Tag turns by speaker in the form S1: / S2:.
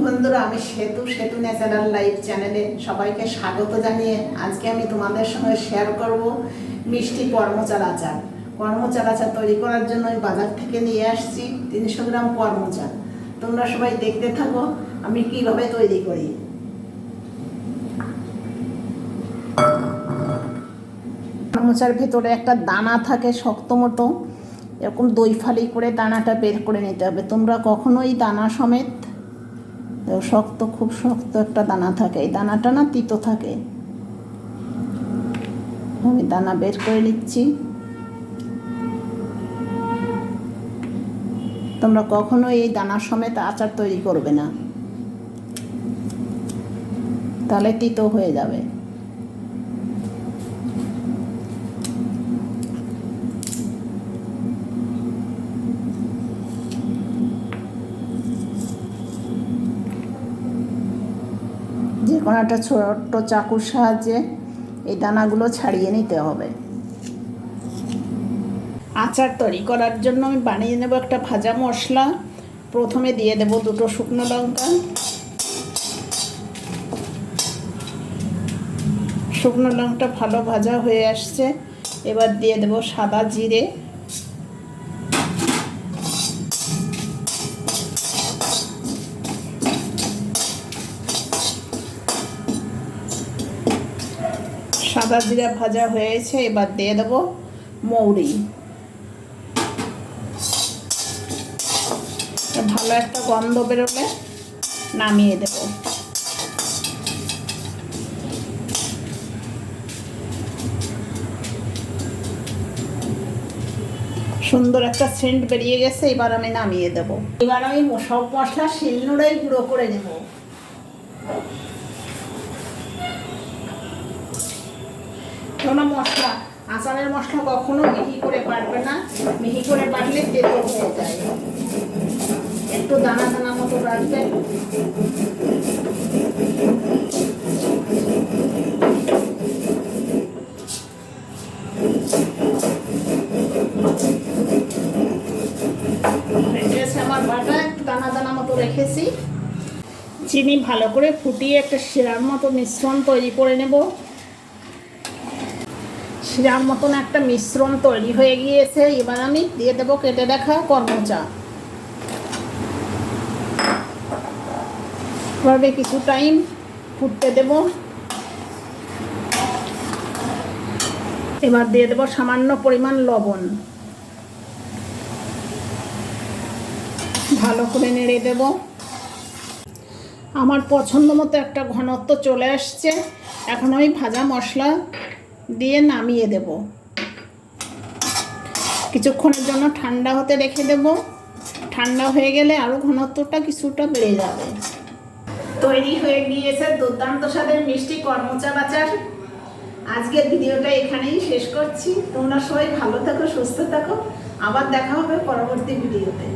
S1: বন্ধুরা, আমি সেতু ন্যাচারাল লাইফ চ্যানেলে সবাইকে স্বাগত জানিয়ে আজকে আমি তোমাদের সঙ্গে শেয়ার করব মিষ্টি কর্মচার আচার। কর্মচার আচার তৈরি করার জন্য আমি বাজার থেকে নিয়ে আসছি 300 গ্রাম কর্মচার। তোমরা সবাই দেখতে থাকো আমি কিভাবে তৈরি করি। কর্মচার ভেতরে একটা দানা থাকে শক্ত মতো, এরকম দই ফালি করে দানাটা বের করে নিতে হবে। তোমরা কখনোই দানা সমেত, শক্ত, খুব শক্ত একটা দানা থাকে, এই দানাটা না তিতো থাকে। আমি দানা বের করে নিচ্ছি। তোমরা কখনোই এই দানা সমেত আচার তৈরি করবে না, তাহলে তিতো হয়ে যাবে। যে কোনো একটা ছোট্ট চাকুর সাহায্যে এই দানাগুলো ছাড়িয়ে নিতে হবে। আচার তৈরি করার জন্য আমি বানিয়ে নেব একটা ভাজা মশলা। প্রথমে দিয়ে দেব 2 শুকনো লঙ্কা। শুকনো লঙ্কাটা ভালো ভাজা হয়ে আসছে, এবার দিয়ে দেব সাদা জিরে, সাদা জিরা ভাজা হয়েছে, এবার দিয়ে দেব মৌরি। ভালো একটা গন্ধ বেরোলে নামিয়ে দেব। সুন্দর একটা সেন্ট বেরিয়ে গেছে, এবার আমি নামিয়ে দেব। এবার আমি সব মশলা শিলনোড়ায় গুঁড়ো করে নেব। কোনো মশলা, আচারের মশলা কখনো মিহি করে বাটবে না, মিহি করে বাটলে তেতো হয়ে যায়। একটু দানা দানা মতো রাখবে। আমার বাটা একটু দানা দানা মতো রেখেছি। চিনি ভালো করে ফুটিয়ে একটা শিরার মতো মিশ্রণ তৈরি করে নেব। শিরার মতন একটা মিশ্রণ তৈরি হয়ে গিয়েছে, এবার আমি দিয়ে দেবো কেটে রাখা কর্মচা। এভাবে কিছু টাইম ফুটতে দেব। এবার দিয়ে দেবো সামান্য পরিমাণ লবণ। ভালো করে নেড়ে দেব। আমার পছন্দ মতো একটা ঘনত্ব চলে আসছে। এখন আমি ভাজা মশলা দিয়ে নামিয়ে দেব। কিছুক্ষণের জন্য ঠান্ডা হতে রেখে দেব। ঠান্ডা হয়ে গেলে আরও ঘনত্বটা কিছুটা বেড়ে যাবে। তৈরি হয়ে গিয়েছে দুর্দান্ত স্বাদের মিষ্টি কর্মচার আচার। আজকের ভিডিওটা এখানেই শেষ করছি। তোমরা সবাই ভালো থাকো, সুস্থ থাকো। আবার দেখা হবে পরবর্তী ভিডিওতে।